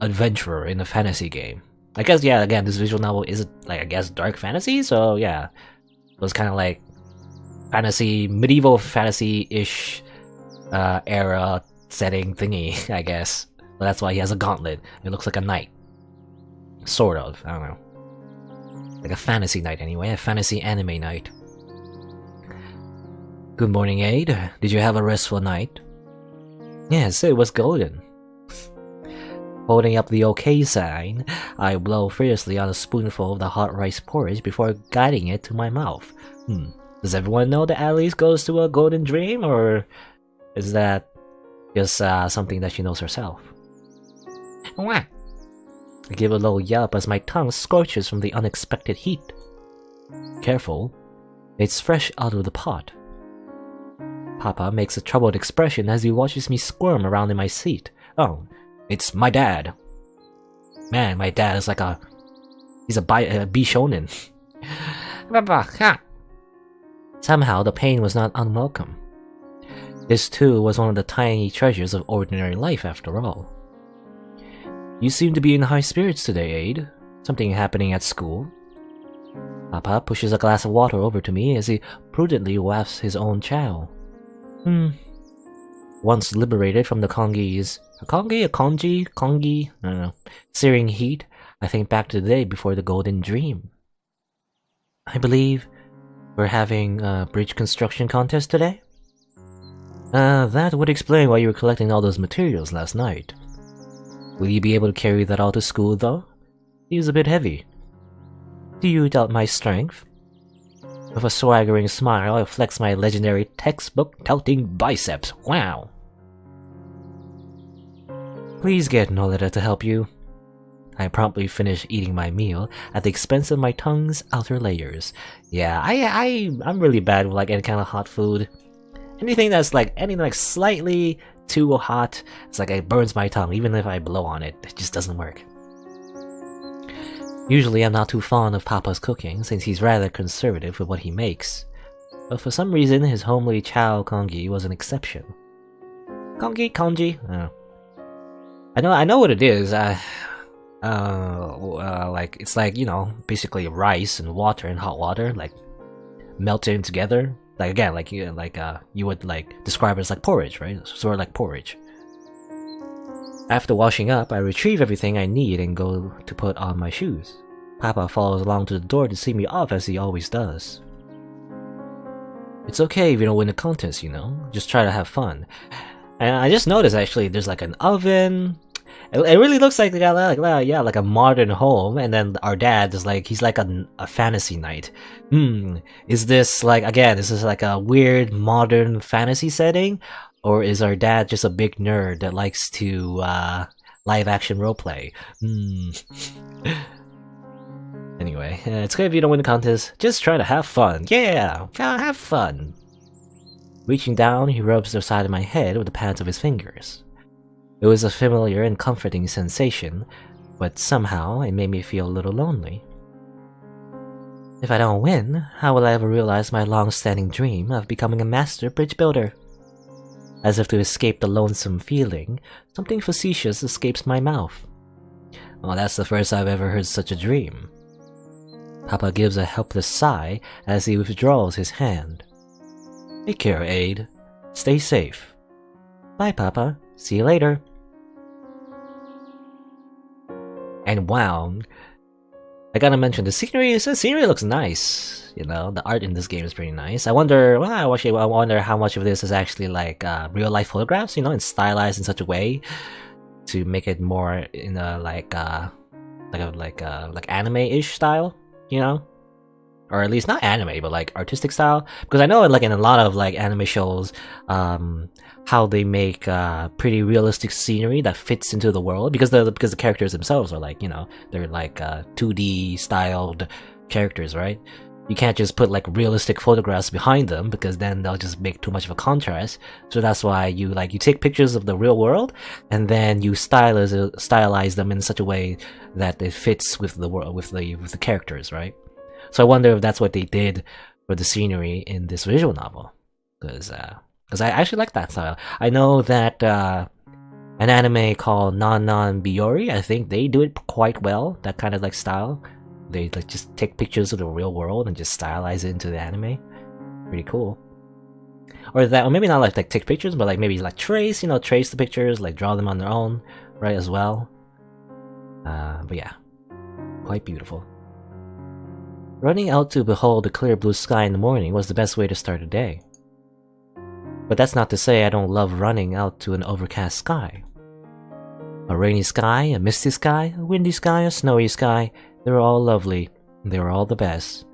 adventurer in a fantasy game. I guess, yeah, again, this visual novel is, like, I guess, dark fantasy, so yeah. It was kind of like fantasy, medieval fantasy-ish era setting thingy, I guess. But that's why he has a gauntlet. It looks like a knight. Sort of, I don't know. Like a fantasy knight anyway, a fantasy anime knight. Good morning, Aid. Did you have a restful night? Yes, it was golden. Holding up the OK sign, I blow furiously on a spoonful of the hot rice porridge before guiding it to my mouth. Does everyone know that Alice goes to a golden dream, or is that just something that she knows herself? Wah! I give a low yelp as my tongue scorches from the unexpected heat. Careful, it's fresh out of the pot. Papa makes a troubled expression as he watches me squirm around in my seat. Oh, it's my dad. Man, my dad is like he's a Bishonen. Somehow the pain was not unwelcome. This too was one of the tiny treasures of ordinary life after all. You seem to be in high spirits today, Aid. Something happening at school? Papa pushes a glass of water over to me as he prudently wafts his own chow. Once liberated from the Kongi's... Kongi? I don't know. Searing heat, I think back to the day before the Golden Dream. I believe we're having a bridge construction contest today? That would explain why you were collecting all those materials last night. Will you be able to carry that all to school, though? Seems a bit heavy. Do you doubt my strength? With a swaggering smile, I flex my legendary textbook-touting biceps. Wow! Please get Nolita to help you. I promptly finish eating my meal at the expense of my tongue's outer layers. Yeah, I'm really bad with like any kind of hot food. Anything that's like slightly too hot, it's like it burns my tongue. Even if I blow on it, it just doesn't work. Usually I'm not too fond of Papa's cooking since he's rather conservative with what he makes. But for some reason his homely chow congee was an exception. Congee? I know what it is. Like it's like, you know, basically rice and water and hot water, like melted together. Like again, like you would like describe it as like porridge, right? Sort of like porridge. After washing up, I retrieve everything I need and go to put on my shoes. Papa follows along to the door to see me off as he always does. It's okay if you don't win the contest, you know. Just try to have fun. And I just noticed actually there's like an oven. It really looks like they got like a modern home, and then our dad is like he's like a fantasy knight. Is this like a weird modern fantasy setting, or is our dad just a big nerd that likes to live action roleplay? Anyway, it's good if you don't win the contest. Just try to have fun. Yeah, have fun. Reaching down, he rubs the side of my head with the pads of his fingers. It was a familiar and comforting sensation, but somehow it made me feel a little lonely. If I don't win, how will I ever realize my long-standing dream of becoming a master bridge builder? As if to escape the lonesome feeling, something facetious escapes my mouth. Well, that's the first I've ever heard such a dream. Papa gives a helpless sigh as he withdraws his hand. Take care, Aid. Stay safe. Bye, Papa. See you later. And wow, I gotta mention the scenery looks nice. You know, the art in this game is pretty nice. I wonder how much of this is actually like real life photographs, you know, and stylized in such a way to make it more in a like anime-ish style, you know, or at least not anime, but like artistic style. Because I know like in a lot of like anime shows, how they make pretty realistic scenery that fits into the world because the characters themselves are like, you know, they're like 2D styled characters, right? You can't just put like realistic photographs behind them because then they'll just make too much of a contrast. So that's why you take pictures of the real world and then you stylize them in such a way that it fits with the world, with the characters, right? So I wonder if that's what they did for the scenery in this visual novel, because I actually like that style. I know that an anime called Non Biyori, I think they do it quite well. That kind of like style. They like just take pictures of the real world and just stylize it into the anime. Pretty cool. Or maybe not like take pictures, but like maybe like trace the pictures, like draw them on their own, right, as well. But yeah, quite beautiful. Running out to behold the clear blue sky in the morning was the best way to start a day. But that's not to say I don't love running out to an overcast sky. A rainy sky, a misty sky, a windy sky, a snowy sky, they were all lovely. They were all the best.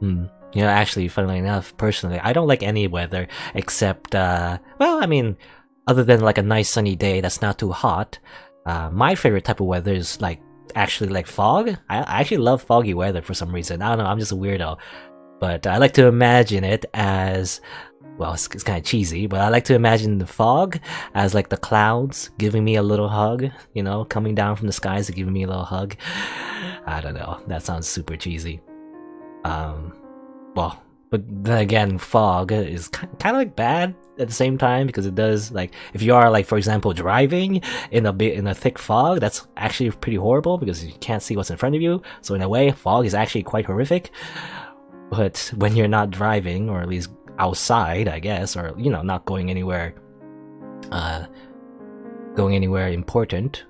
You know, actually, funnily enough, personally, I don't like any weather except, well, I mean, other than like a nice sunny day that's not too hot. My favorite type of weather is like actually like fog. I actually love foggy weather for some reason. I don't know, I'm just a weirdo. But I like to imagine it as, well, it's kind of cheesy, but I like to imagine the fog as like the clouds giving me a little hug, you know, coming down from the skies and giving me a little hug. I don't know, that sounds super cheesy. Well, but then again, fog is kind of like bad at the same time because it does, like, if you are like, for example, driving in a thick fog, that's actually pretty horrible because you can't see what's in front of you. So in a way, fog is actually quite horrific. But when you're not driving, or at least outside, I guess, or, you know, not going anywhere important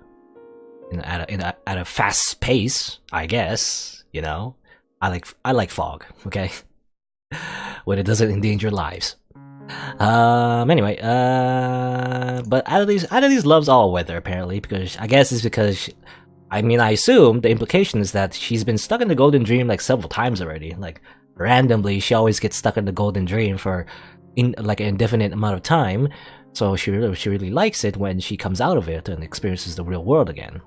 at a fast pace, I guess, you know, I like fog, okay? When it doesn't endanger lives. Anyway, but Adelise loves all weather apparently, because I guess it's because, I mean, I assume the implication is that she's been stuck in the Golden Dream like several times already. Like, randomly, she always gets stuck in the Golden Dream for like an indefinite amount of time. So she really likes it when she comes out of it and experiences the real world again.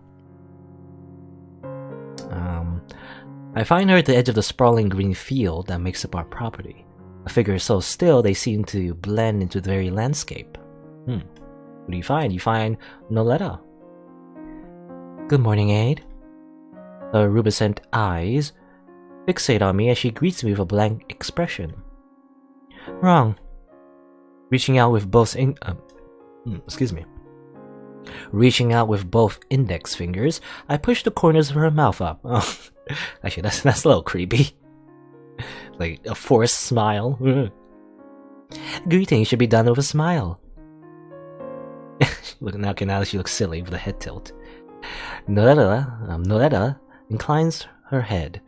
I find her at the edge of the sprawling green field that makes up our property. A figure so still they seem to blend into the very landscape. What do you find? You find Noletta. Good morning, Aid. Her rubescent eyes fixate on me as she greets me with a blank expression. Wrong. Reaching out with both Reaching out with both index fingers, I push the corners of her mouth up. Oh, actually, that's a little creepy. Like a forced smile. Greetings should be done with a smile. Look, now she looks silly with a head tilt. Noletta inclines her head,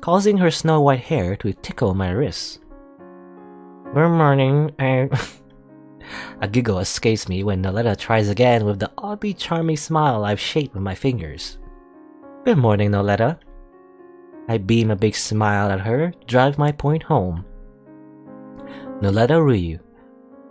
causing her snow-white hair to tickle my wrists. Good morning, A giggle escapes me when Noletta tries again with the oddly charming smile I've shaped with my fingers. Good morning, Noletta. I beam a big smile at her, drive my point home. Noletta Ryu.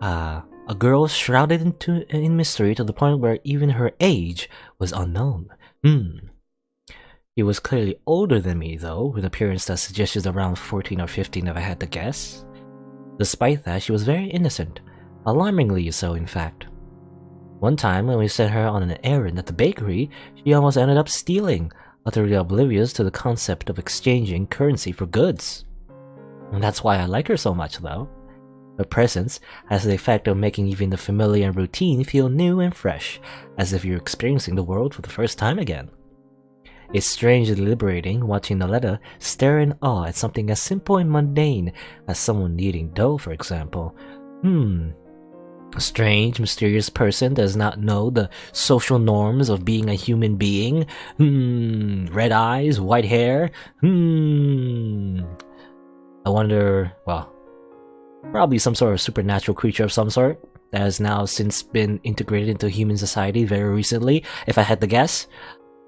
A girl shrouded in mystery to the point where even her age was unknown. She was clearly older than me, though, with an appearance that suggested around 14 or 15 if I had to guess. Despite that, she was very innocent. Alarmingly so, in fact. One time when we sent her on an errand at the bakery, she almost ended up stealing, utterly oblivious to the concept of exchanging currency for goods. And that's why I like her so much, though. Her presence has the effect of making even the familiar and routine feel new and fresh, as if you're experiencing the world for the first time again. It's strangely liberating watching Noletta stare in awe at something as simple and mundane as someone kneading dough, for example. A strange, mysterious person does not know the social norms of being a human being. Red eyes, white hair. I wonder, well, probably some sort of supernatural creature of some sort that has now since been integrated into human society very recently, if I had to guess.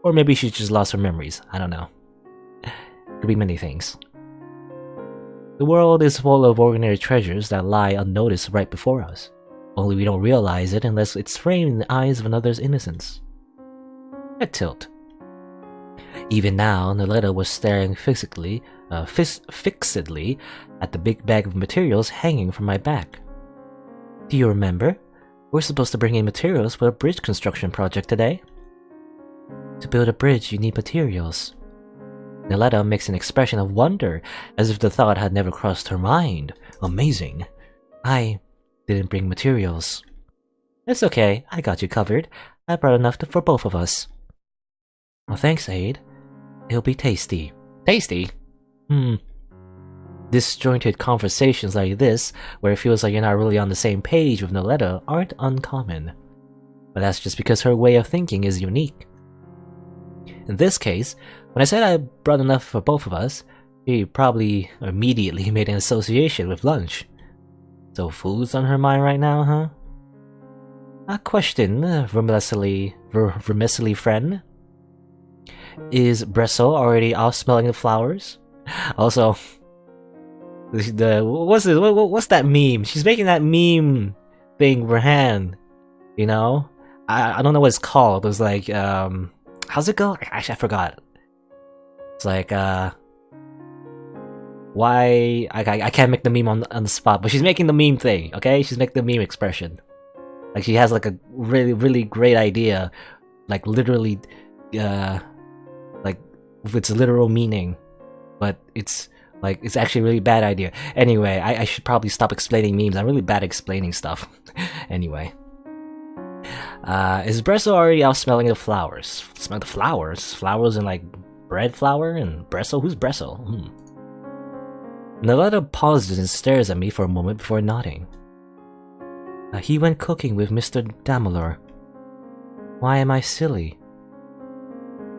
Or maybe she just lost her memories. I don't know. Could be many things. The world is full of ordinary treasures that lie unnoticed right before us. Only we don't realize it unless it's framed in the eyes of another's innocence. A tilt. Even now, Noletta was staring fixedly at the big bag of materials hanging from my back. Do you remember? We're supposed to bring in materials for a bridge construction project today. To build a bridge, you need materials. Noletta makes an expression of wonder, as if the thought had never crossed her mind. Amazing. I didn't bring materials. It's okay, I got you covered. I brought enough for both of us. Well, thanks, Aid. It'll be tasty. Tasty? Disjointed conversations like this, where it feels like you're not really on the same page with Noletta, aren't uncommon. But that's just because her way of thinking is unique. In this case, when I said I brought enough for both of us, she probably immediately made an association with lunch. So food's on her mind right now, huh? A question, vermicely friend. Is Bresso already off smelling the flowers? Also, what's that meme? She's making that meme thing for hand. You know? I don't know what it's called. It was like, how's it go? Actually, I forgot. It's like, why... I can't make the meme on the spot, but she's making the meme thing, okay? She's making the meme expression. Like, she has like a really, really great idea. Like, literally, like, with its literal meaning. But it's, like, it's actually a really bad idea. Anyway, I should probably stop explaining memes. I'm really bad at explaining stuff. Anyway. Is Bresso already out smelling the flowers? Smell the flowers? Flowers and like bread flour and Bresso? Who's Bresso? Noletta pauses and stares at me for a moment before nodding. He went cooking with Mr. Damalor. Why am I silly?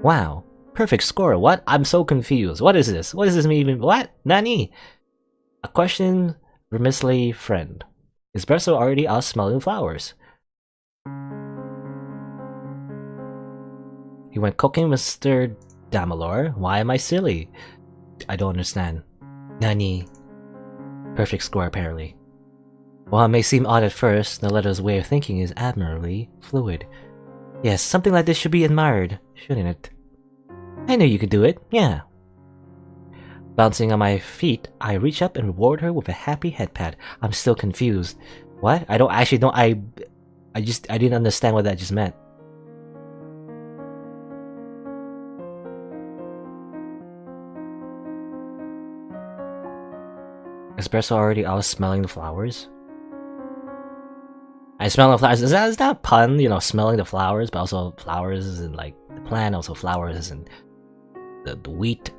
Wow. Perfect score. What? I'm so confused. What is this? What does this mean even? What? Nani? A question remissly friend. Is Bresso already out smelling flowers? He went cooking with Mr. Damalor. Why am I silly? I don't understand. Nani? Perfect score, apparently. While it may seem odd at first, Noletta's way of thinking is admirably fluid. Yes, something like this should be admired, shouldn't it? I knew you could do it, yeah. Bouncing on my feet, I reach up and reward her with a happy head pat. I'm still confused. What? I didn't understand what that just meant. Is Bresso already out smelling the flowers? I smell the flowers. Is that a pun? You know, smelling the flowers, but also flowers and like the plant, also flowers and the wheat.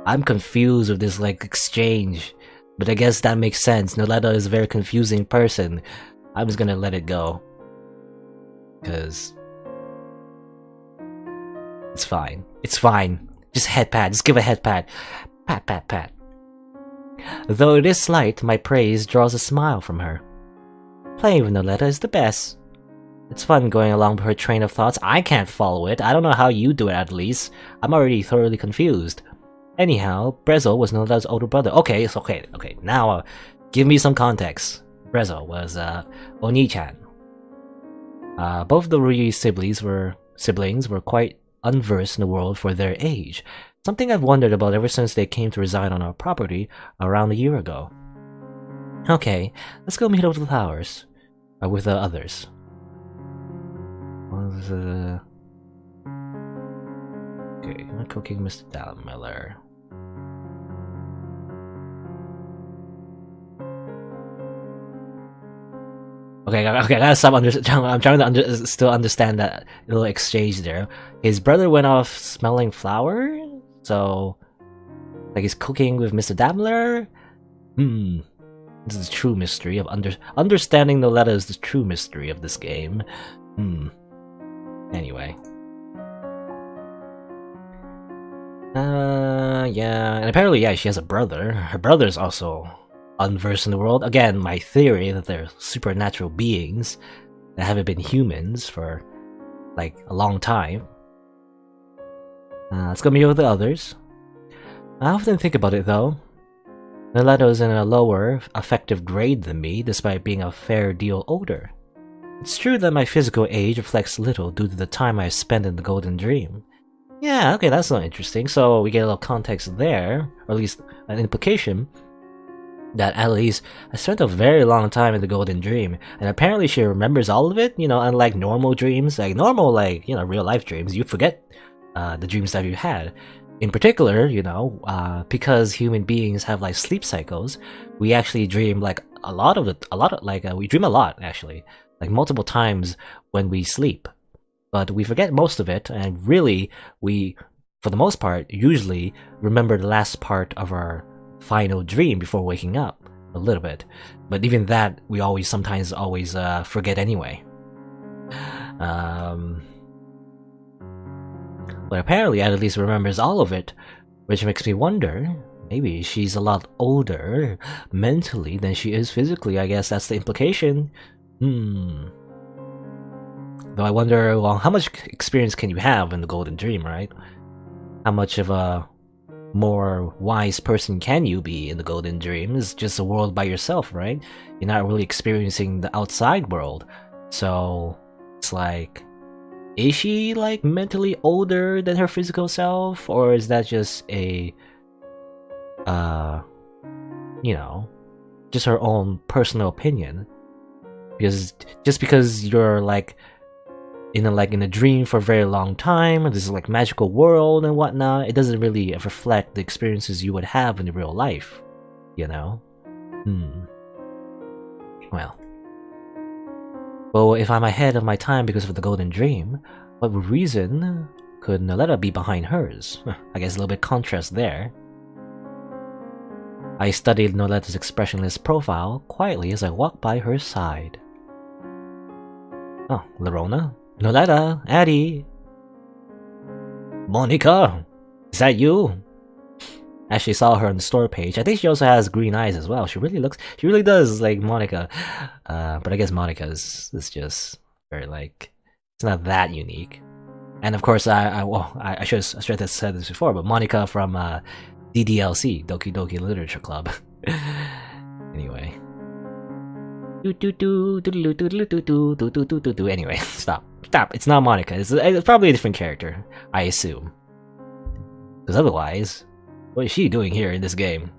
I'm confused with this like exchange, but I guess that makes sense. Noletta is a very confusing person. I'm just gonna let it go, cause it's fine. It's fine. Just head pat. Just give a head pat. Pat, pat, pat. Though it is slight, my praise draws a smile from her. Playing with Noletta is the best. It's fun going along with her train of thoughts. I can't follow it. I don't know how you do it, at least. I'm already thoroughly confused. Anyhow, Bresso was Noletta's older brother. Okay, it's okay. Now, give me some context. Bresso was, Oni-chan. Both the Rui siblings were quite unversed in the world for their age. Something I've wondered about ever since they came to reside on our property around a year ago. Okay, let's go meet up with the flowers. with the others. Was okay, I'm cooking Mr. Dalmiller. Okay, I gotta stop. I'm trying to still understand that little exchange there. His brother went off smelling flour, so like he's cooking with Mr. Dabbler. This is the true mystery of understanding Noletta is the true mystery of this game. Anyway. Yeah, and apparently, yeah, she has a brother. Her brother's also unversed in the world. Again, my theory that they're supernatural beings that haven't been humans for, like, a long time. Let's go meet with the others. I often think about it, though. Noletta's in a lower, effective grade than me, despite being a fair deal older. It's true that my physical age reflects little due to the time I spent in the Golden Dream. Yeah, okay, that's not interesting. So we get a little context there, or at least an implication, that at least I spent a very long time in the Golden Dream, and apparently she remembers all of it, you know, unlike normal dreams, like normal, like, you know, real life dreams, you forget the dreams that you had. In particular, you know, because human beings have like sleep cycles, we actually dream like we dream a lot actually, like multiple times when we sleep, but we forget most of it, and really we, for the most part, usually remember the last part of our final dream before waking up a little bit, but even that we sometimes always forget anyway. But apparently at least remembers all of it, which makes me wonder, maybe she's a lot older mentally than she is physically. I guess that's the implication. Though I wonder, well, how much experience can you have in the Golden Dream, right? How much of a more wise person can you be in the Golden Dream? It's just a world by yourself, right? You're not really experiencing the outside world. So it's like, is she like mentally older than her physical self, or is that just a you know, just her own personal opinion? Because just because you're like in a dream for a very long time, this is like magical world and whatnot, it doesn't really reflect the experiences you would have in the real life, you know? Well, if I'm ahead of my time because of the Golden Dream, what reason could Noletta be behind hers? I guess a little bit contrast there. I studied Noletta's expressionless profile quietly as I walked by her side. Oh, Lerona? Noletta? Addie? Monica? Is that you? Actually saw her on the store page. I think she also has green eyes as well. She really does like Monica. But I guess Monica is just very like, it's not that unique. And of course, I should have said this before, but Monica from DDLC, Doki Doki Literature Club. Anyway. Anyway, stop. It's not Monica. It's probably a different character, I assume. Because otherwise, what is she doing here in this game?